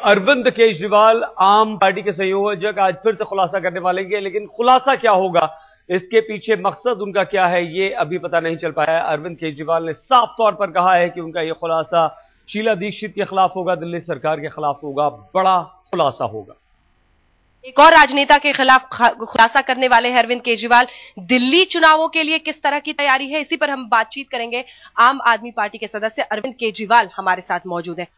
अरविंद केजरीवाल आम पार्टी के संयोजक आज फिर से खुलासा करने वाले हैं, लेकिन खुलासा क्या होगा, इसके पीछे मकसद उनका क्या है, ये अभी पता नहीं चल पाया है। अरविंद केजरीवाल ने साफ तौर पर कहा है कि उनका यह खुलासा शीला दीक्षित के खिलाफ होगा, दिल्ली सरकार के खिलाफ होगा, बड़ा खुलासा होगा। एक और राजनेता के खिलाफ खुलासा करने वाले हैं अरविंद केजरीवाल। दिल्ली चुनावों के लिए किस तरह की तैयारी है, इसी पर हम बातचीत करेंगे। आम आदमी पार्टी के सदस्य अरविंद केजरीवाल हमारे साथ मौजूद हैं।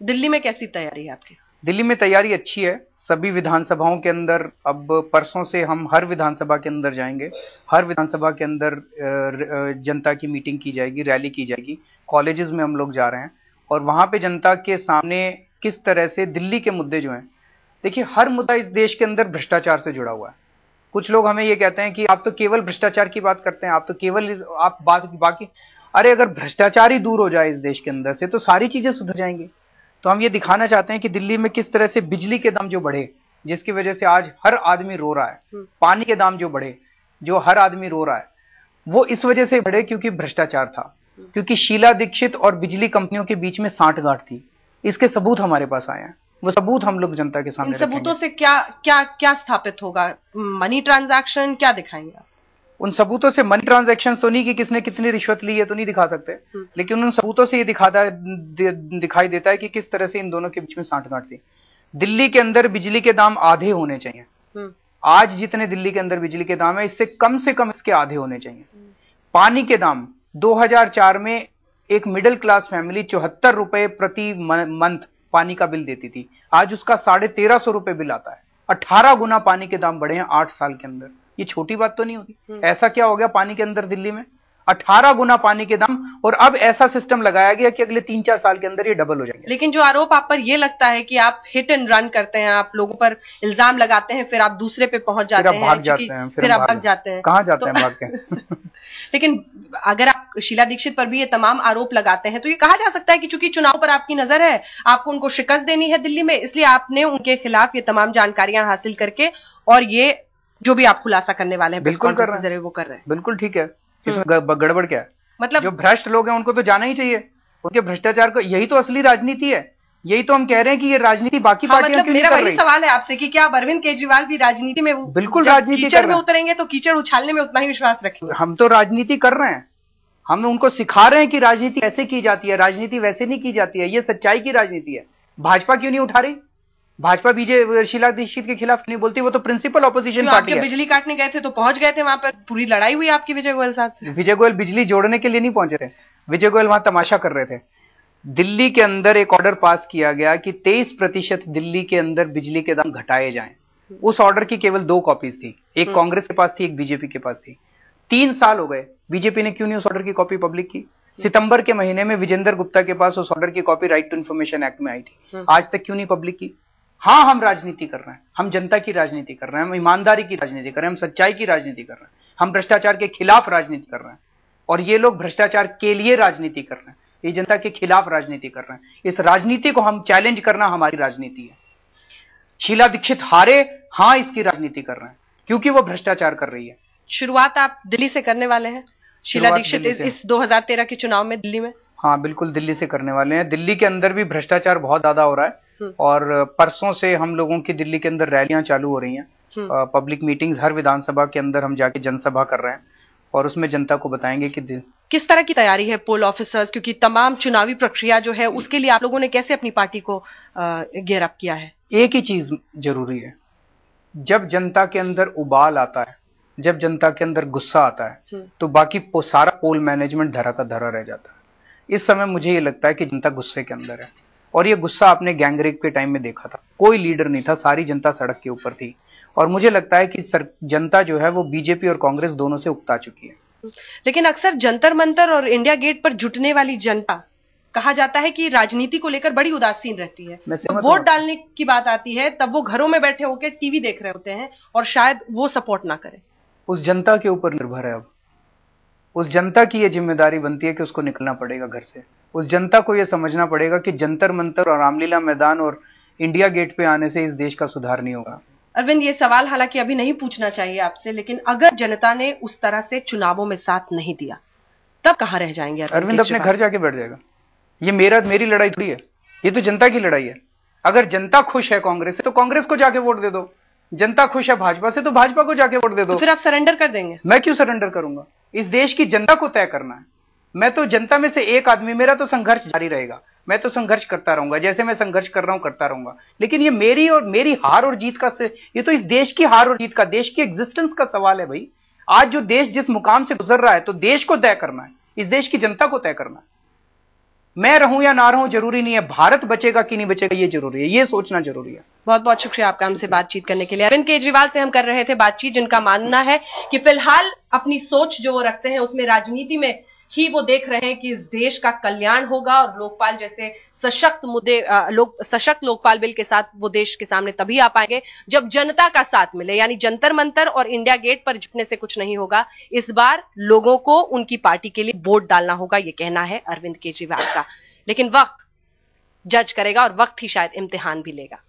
दिल्ली में कैसी तैयारी है आपकी? दिल्ली में तैयारी अच्छी है। सभी विधानसभाओं के अंदर अब परसों से हम हर विधानसभा के अंदर जाएंगे। हर विधानसभा के अंदर जनता की मीटिंग की जाएगी, रैली की जाएगी। कॉलेजेस में हम लोग जा रहे हैं और वहां पे जनता के सामने किस तरह से दिल्ली के मुद्दे जो हैं, देखिए हर मुद्दा इस देश के अंदर भ्रष्टाचार से जुड़ा हुआ है। कुछ लोग हमें ये कहते हैं कि आप तो केवल भ्रष्टाचार की बात करते हैं, आप तो केवल आप बाकी अरे अगर भ्रष्टाचार ही दूर हो जाए इस देश के अंदर से तो सारी चीजें सुधर जाएंगी। तो हम ये दिखाना चाहते हैं कि दिल्ली में किस तरह से बिजली के दाम जो बढ़े, जिसकी वजह से आज हर आदमी रो रहा है, पानी के दाम जो बढ़े, जो हर आदमी रो रहा है, वो इस वजह से बढ़े क्योंकि भ्रष्टाचार था, क्योंकि शीला दीक्षित और बिजली कंपनियों के बीच में सांठगांठ थी। इसके सबूत हमारे पास आए हैं, वो सबूत हम लोग जनता के सामने इन सबूतों से क्या स्थापित होगा? मनी ट्रांजैक्शन क्या दिखाएंगे आप? उन सबूतों से मनी ट्रांजैक्शन तो नहीं कि किसने कितनी रिश्वत ली है तो नहीं दिखा सकते, लेकिन उन सबूतों से ये दिखाई देता है कि किस तरह से इन दोनों के बीच में सांठगांठ थी। दिल्ली के अंदर बिजली के दाम आधे होने चाहिए। आज जितने दिल्ली के अंदर बिजली के दाम है, इससे कम से कम इसके आधे होने चाहिए। पानी के दाम 2004 में एक मिडिल क्लास फैमिली 74 रुपए प्रति मंथ पानी का बिल देती थी, आज उसका 1350 रुपए बिल आता है। 18 गुना पानी के दाम बढ़े हैं 8 साल के अंदर। ये छोटी बात तो नहीं होती। ऐसा क्या हो गया पानी के अंदर दिल्ली में? 18 गुना पानी के दाम, और अब ऐसा सिस्टम लगाया गया कि अगले 3-4 साल के अंदर ये डबल हो जाएंगे। लेकिन जो आरोप आप पर ये लगता है कि आप हिट एंड रन करते हैं, आप लोगों पर इल्जाम लगाते हैं, फिर आप दूसरे पे पहुंच जाते हैं, फिर आप भाग जाते हैं। कहां जाते हैं भाग के? लेकिन अगर आप शीला दीक्षित पर भी ये तमाम आरोप लगाते हैं तो ये कहा जा सकता है कि चूंकि चुनाव पर आपकी नजर है, आपको उनको शिकस्त देनी है दिल्ली में, इसलिए आपने उनके खिलाफ ये तमाम जानकारियां हासिल करके और ये जो भी आप खुलासा करने वाले हैं बिल्कुल कर रहे हैं, वो कर रहे हैं। बिल्कुल ठीक है। इसमें गड़बड़ क्या है? मतलब जो भ्रष्ट लोग हैं उनको तो जाना ही चाहिए, उनके भ्रष्टाचार को। यही तो असली राजनीति है, यही तो हम कह रहे हैं कि ये राजनीति बाकी पार्टियां क्यों नहीं कर रही। मेरा वही सवाल है आपसे कि क्या अरविंद केजरीवाल भी राजनीति में बिल्कुल राजनीति कीचड़ में उतरेंगे तो कीचड़ उछालने में उतना ही विश्वास रखेंगे? हम तो राजनीति कर रहे हैं, हम उनको सिखा रहे हैं कि राजनीति ऐसे की जाती है, राजनीति वैसे नहीं की जाती है, ये सच्चाई की राजनीति है। भाजपा क्यों नहीं उठा रही? भाजपा बीजेपी शीला दीक्षित के खिलाफ नहीं बोलती, वो तो प्रिंसिपल ऑपोजिशन पार्टी है। बिजली काटने गए थे तो पहुंच गए थे वहां पर, पूरी लड़ाई हुई आपकी विजय गोयल साहब से। विजय गोयल बिजली जोड़ने के लिए नहीं पहुंचे थे, विजय गोयल वहां तमाशा कर रहे थे। दिल्ली के अंदर एक ऑर्डर पास किया गया कि 23% दिल्ली के अंदर बिजली के दाम घटाए जाएं। उस ऑर्डर की केवल 2 कॉपीज थी, एक कांग्रेस के पास थी, एक बीजेपी के पास थी। 3 साल हो गए, बीजेपी ने क्यों नहीं उस ऑर्डर की कॉपी पब्लिक की? सितंबर के महीने में विजेंद्र गुप्ता के पास उस ऑर्डर की copy right to information act में आई थी, आज तक क्यों नहीं पब्लिक की? हाँ, हम राजनीति कर रहे हैं, हम जनता की राजनीति कर रहे हैं, हम ईमानदारी की राजनीति कर रहे हैं, हम सच्चाई की राजनीति कर रहे हैं, हम भ्रष्टाचार के खिलाफ राजनीति कर रहे हैं। और ये लोग भ्रष्टाचार के लिए राजनीति कर रहे हैं, ये जनता के खिलाफ राजनीति कर रहे हैं। इस राजनीति को हम चैलेंज करना हमारी राजनीति है। शीला दीक्षित हारे, हाँ, इसकी राजनीति कर रहे हैं क्योंकि वो भ्रष्टाचार कर रही है। शुरुआत आप दिल्ली से करने वाले हैं? शीला दीक्षित इस 2013 के चुनाव में दिल्ली में? हाँ, बिल्कुल दिल्ली से करने वाले हैं। दिल्ली के अंदर भी भ्रष्टाचार बहुत ज्यादा हो रहा है और परसों से हम लोगों की दिल्ली के अंदर रैलियां चालू हो रही हैं, पब्लिक मीटिंग्स हर विधानसभा के अंदर हम जाके जनसभा कर रहे हैं और उसमें जनता को बताएंगे कि किस तरह की तैयारी है पोल ऑफिसर्स, क्योंकि तमाम चुनावी प्रक्रिया जो है उसके लिए आप लोगों ने कैसे अपनी पार्टी को गियर अप किया है? एक ही चीज जरूरी है, जब जनता के अंदर उबाल आता है, जब जनता के अंदर गुस्सा आता है तो बाकी सारा पोल मैनेजमेंट धरा का धरा रह जाता है। इस समय मुझे ये लगता है कि जनता गुस्से के अंदर है और ये गुस्सा आपने गैंगरेप के टाइम में देखा था, कोई लीडर नहीं था, सारी जनता सड़क के ऊपर थी और मुझे लगता है कि जनता जो है वो बीजेपी और कांग्रेस दोनों से उकता चुकी है। लेकिन अक्सर जंतर मंतर और इंडिया गेट पर जुटने वाली जनता, कहा जाता है कि राजनीति को लेकर बड़ी उदासीन रहती है। वोट डालने की बात आती है तब वो घरों में बैठे होकर टीवी देख रहे होते हैं और शायद वो सपोर्ट ना करें। उस जनता के ऊपर निर्भर है। अब उस जनता की ये जिम्मेदारी बनती है कि उसको निकलना पड़ेगा घर से। उस जनता को यह समझना पड़ेगा कि जंतर मंतर और रामलीला मैदान और इंडिया गेट पे आने से इस देश का सुधार नहीं होगा। अरविंद, ये सवाल हालांकि अभी नहीं पूछना चाहिए आपसे, लेकिन अगर जनता ने उस तरह से चुनावों में साथ नहीं दिया तब कहां रह जाएंगे अरविंद? अपने घर जाके बैठ जाएगा। ये मेरी लड़ाई थोड़ी है, ये तो जनता की लड़ाई है। अगर जनता खुश है कांग्रेस से तो कांग्रेस को जाके वोट दे दो, जनता खुश है भाजपा से तो भाजपा को जाके वोट दे दो। तो फिर आप सरेंडर कर देंगे? मैं क्यों सरेंडर करूंगा? इस देश की जनता को तय करना है। मैं तो जनता में से एक आदमी, मेरा तो संघर्ष जारी रहेगा, मैं तो संघर्ष करता रहूंगा, जैसे मैं संघर्ष कर रहा हूं करता रहूंगा। लेकिन ये मेरी हार और जीत का, ये तो इस देश की हार और जीत का, देश की एग्जिस्टेंस का सवाल है भाई। आज जो देश जिस मुकाम से गुजर रहा है, तो देश को तय करना है, इस देश की जनता को तय करना है। मैं रहूं या ना रहूं जरूरी नहीं है, भारत बचेगा कि नहीं बचेगा ये जरूरी है, ये सोचना जरूरी है। बहुत बहुत शुक्रिया आपका हमसे बातचीत करने के लिए। अरविंद केजरीवाल से हम कर रहे थे बातचीत, जिनका मानना है कि फिलहाल अपनी सोच जो वो रखते हैं उसमें राजनीति में ही वो देख रहे हैं कि इस देश का कल्याण होगा और लोकपाल जैसे सशक्त मुद्दे, सशक्त लोकपाल बिल के साथ वो देश के सामने तभी आ पाएंगे जब जनता का साथ मिले। यानी जंतर मंतर और इंडिया गेट पर झुकने से कुछ नहीं होगा। इस बार लोगों को उनकी पार्टी के लिए वोट डालना होगा, ये कहना है अरविंद केजरीवाल का। लेकिन वक्त जज करेगा और वक्त ही शायद इम्तिहान भी लेगा।